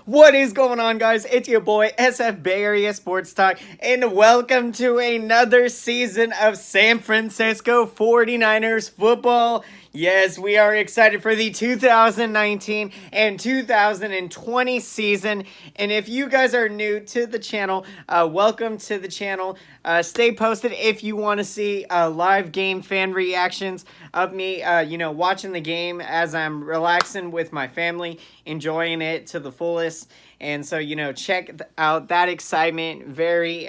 What is going on, guys? It's your boy SF Bay Area Sports Talk, and welcome to another season of San Francisco 49ers football. Yes, we are excited for the 2019 and 2020 season. And if you guys are new to the channel, welcome to the channel. Stay posted if you want to see live game fan reactions of me, watching the game as I'm relaxing with my family, enjoying it to the fullest. And so, check out that excitement, very,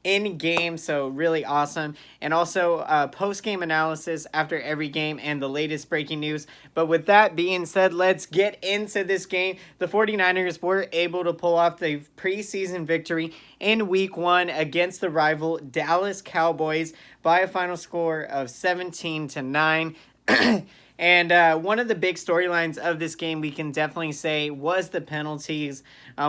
in game. So really awesome. And also post-game analysis after every game and the latest breaking news. But with that being said, let's get into this game. The 49ers were able to pull off the preseason victory in week 1 against the rival Dallas Cowboys by a final score of 17-9. And one of the big storylines of this game, we can definitely say, was the penalties.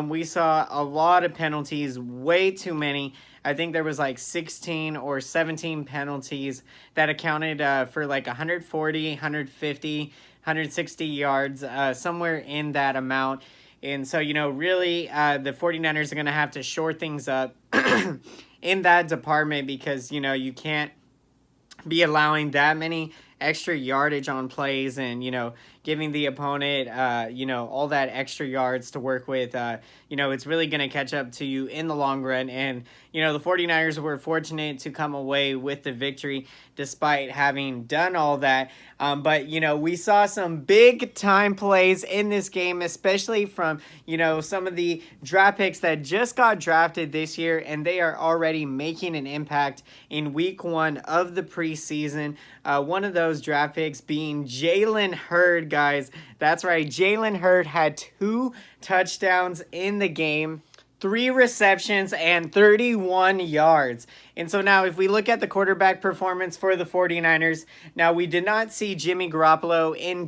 We saw a lot of penalties, way too many. I think there was like 16 or 17 penalties that accounted for like 140, 150, 160 yards, somewhere in that amount. And so, really, the 49ers are going to have to shore things up in that department because, you can't be allowing that many extra yardage on plays and, giving the opponent, all that extra yards to work with. It's really going to catch up to you in the long run. And, the 49ers were fortunate to come away with the victory despite having done all that. But, we saw some big time plays in this game, especially from, some of the draft picks that just got drafted this year, and they are already making an impact in week 1 of the preseason. One of those draft picks being Jalen Hurd, guys. That's right. Jalen Hurd had 2 touchdowns in the game, 3 receptions, and 31 yards. And so now if we look at the quarterback performance for the 49ers, now we did not see Jimmy Garoppolo in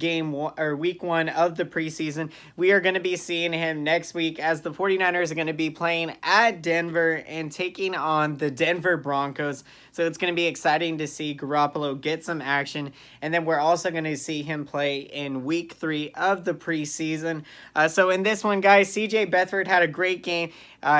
week 1 of the preseason. We are going to be seeing him next week as the 49ers are going to be playing at Denver and taking on the Denver Broncos. So it's going to be exciting to see Garoppolo get some action. And then we're also going to see him play in week 3 of the preseason. So in this one, guys, CJ Beathard had a great game.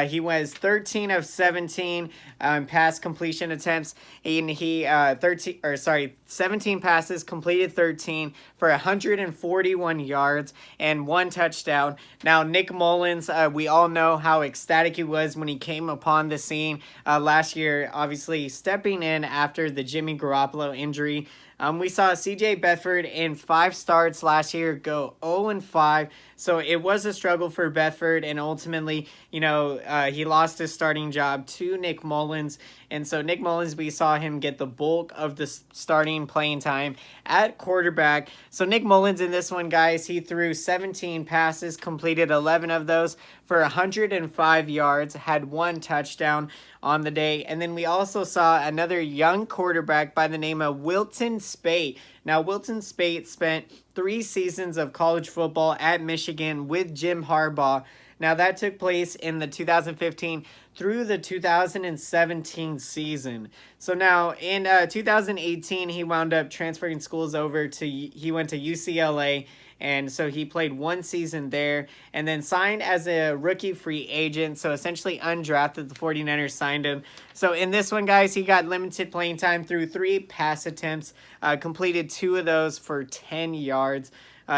He was 13 of 17 pass completion attempts, and he 17 passes, completed 13 for 141 yards and 1 touchdown. Now, Nick Mullins, we all know how ecstatic he was when he came upon the scene last year, obviously stepping in after the Jimmy Garoppolo injury. We saw CJ Beathard in 5 starts last year go 0-5. So it was a struggle for Beathard, and ultimately, he lost his starting job to Nick Mullins. And so Nick Mullins, we saw him get the bulk of the starting playing time at quarterback. So Nick Mullins in this one, guys, he threw 17 passes, completed 11 of those for 105 yards, had 1 touchdown on the day. And then we also saw another young quarterback by the name of Wilton Speight. Now, Wilton Speight spent 3 seasons of college football at Michigan with Jim Harbaugh. Now, that took place in the 2015 through the 2017 season. So now, in 2018, he wound up transferring schools over he went to UCLA, and so he played 1 season there and then signed as a rookie free agent. So essentially undrafted, the 49ers signed him. So in this one, guys, he got limited playing time through 3 pass attempts, completed 2 of those for 10 yards.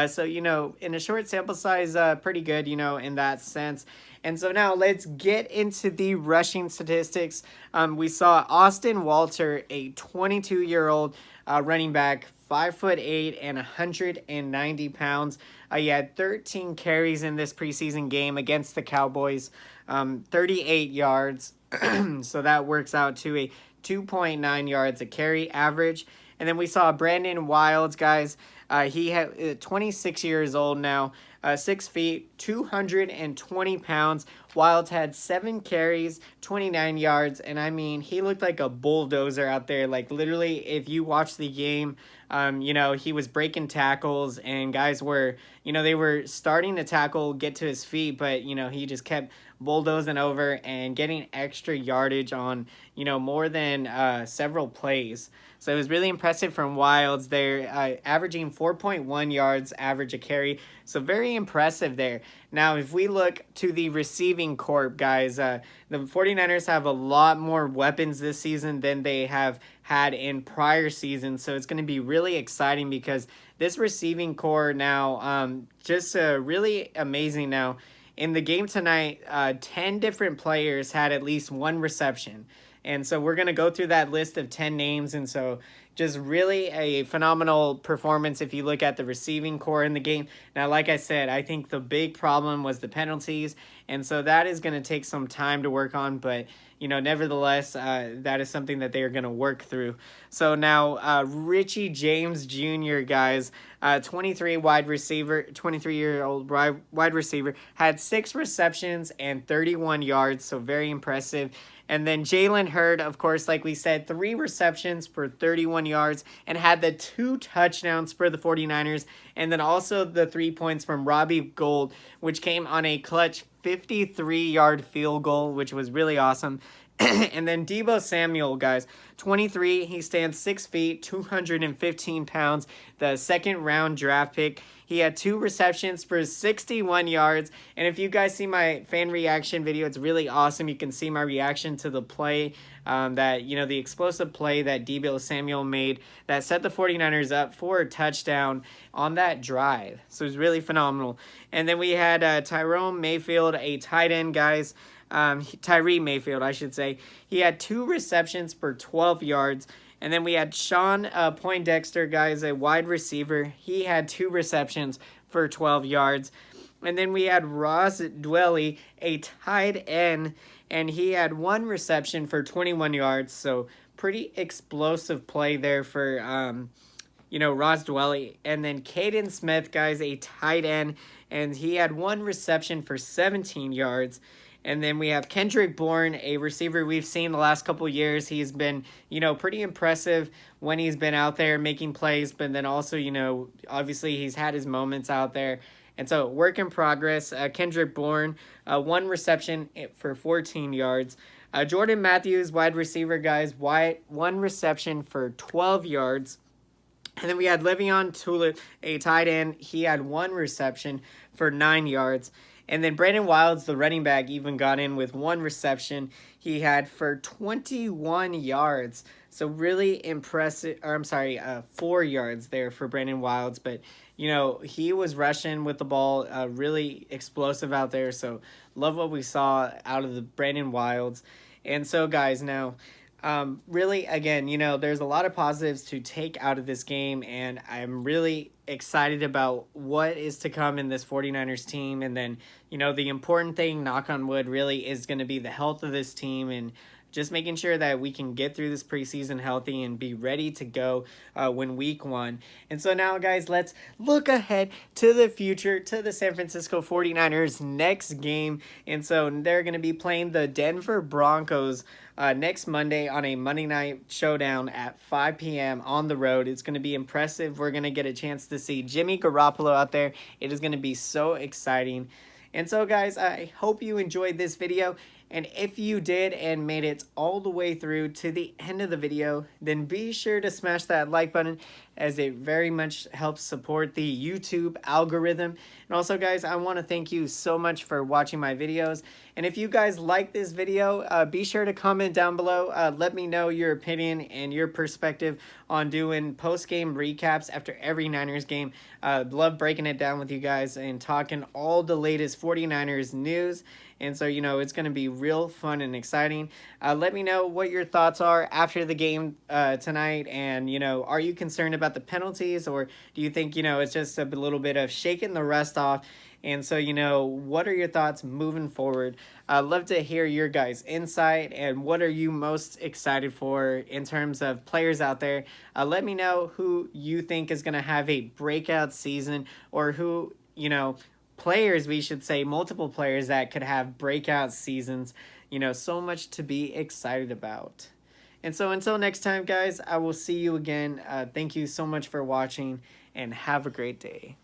So, in a short sample size, pretty good, in that sense. And so now let's get into the rushing statistics. We saw Austin Walter, a 22-year-old running back, 5'8" and 190 pounds. He had 13 carries in this preseason game against the Cowboys, 38 yards. So that works out to a 2.9 yards a carry average. And then we saw Brandon Wilds, guys. He had 26 years old now, 6 feet, 220 pounds. Wilds had 7 carries, 29 yards, and I mean, he looked like a bulldozer out there. Like, literally, if you watch the game, He was breaking tackles, and guys were, they were starting to tackle, get to his feet, but, he just kept bulldozing over and getting extra yardage on, more than several plays. So it was really impressive from Wilds. They're averaging 4.1 yards average a carry. So very impressive there. Now, if we look to the receiving corps, guys, the 49ers have a lot more weapons this season than they have had in prior seasons. So it's going to be really exciting because this receiving corps now, just really amazing now. In the game tonight, 10 different players had at least one reception. And so we're going to go through that list of 10 names. And so just really a phenomenal performance if you look at the receiving core in the game. Now, like I said, I think the big problem was the penalties. And so that is going to take some time to work on. But, nevertheless, that is something that they are going to work through. So now Richie James Jr., guys, 23-year-old wide receiver, had 6 receptions and 31 yards. So very impressive. And then Jalen Hurd, of course, like we said, 3 receptions for 31 yards and had the 2 touchdowns for the 49ers. And then also the 3 points from Robbie Gould, which came on a clutch 53-yard field goal, which was really awesome. And then Deebo Samuel, guys, 23. He stands 6 feet, 215 pounds, the second-round draft pick. He had 2 receptions for 61 yards. And if you guys see my fan reaction video, it's really awesome. You can see my reaction to the play the explosive play that Deebo Samuel made that set the 49ers up for a touchdown on that drive. So it was really phenomenal. And then we had Tyrone Mayfield, a tight end, guys. Tyree Mayfield, I should say. He had 2 receptions for 12 yards. And then we had Sean Poindexter, guys, a wide receiver. He had 2 receptions for 12 yards. And then we had Ross Dwelly, a tight end, and he had 1 reception for 21 yards. So pretty explosive play there for, Ross Dwelly. And then Caden Smith, guys, a tight end, and he had 1 reception for 17 yards. And then we have Kendrick Bourne, a receiver we've seen the last couple years. He's been, pretty impressive when he's been out there making plays. But then also, obviously he's had his moments out there. And so work in progress. Kendrick Bourne, 1 reception for 14 yards. Jordan Matthews, wide receiver, guys, 1 reception for 12 yards. And then we had Le'Veon Toilett, a tight end. He had 1 reception for 9 yards. And then Brandon Wilds, the running back, even got in with 1 reception. He had for 21 yards. So really impressive, 4 yards there for Brandon Wilds. But, he was rushing with the ball, really explosive out there. So love what we saw out of the Brandon Wilds. And so, guys, now, really, again, there's a lot of positives to take out of this game. And I'm really excited about what is to come in this 49ers team. And then, the important thing, knock on wood, really is going to be the health of this team and just making sure that we can get through this preseason healthy and be ready to go when week 1. And so now, guys, let's look ahead to the future, to the San Francisco 49ers next game. And so they're going to be playing the Denver Broncos next Monday on a Monday night showdown at 5 p.m. on the road. It's going to be impressive. We're going to get a chance to see Jimmy Garoppolo out there. It is going to be so exciting. And so, guys, I hope you enjoyed this video. And if you did and made it all the way through to the end of the video, then be sure to smash that like button, as it very much helps support the YouTube algorithm. And also, guys, I want to thank you so much for watching my videos. And if you guys like this video, be sure to comment down below. Let me know your opinion and your perspective on doing post-game recaps after every Niners game. Love breaking it down with you guys and talking all the latest 49ers news. And so, it's going to be real fun and exciting. Let me know what your thoughts are after the game tonight. And, are you concerned about the penalties, or do you think, it's just a little bit of shaking the rust off? And so, what are your thoughts moving forward? I'd love to hear your guys' insight, and what are you most excited for in terms of players out there? Let me know who you think is going to have a breakout season, or who, players, we should say, multiple players that could have breakout seasons. So much to be excited about. And so until next time, guys, I will see you again. Thank you so much for watching, and have a great day.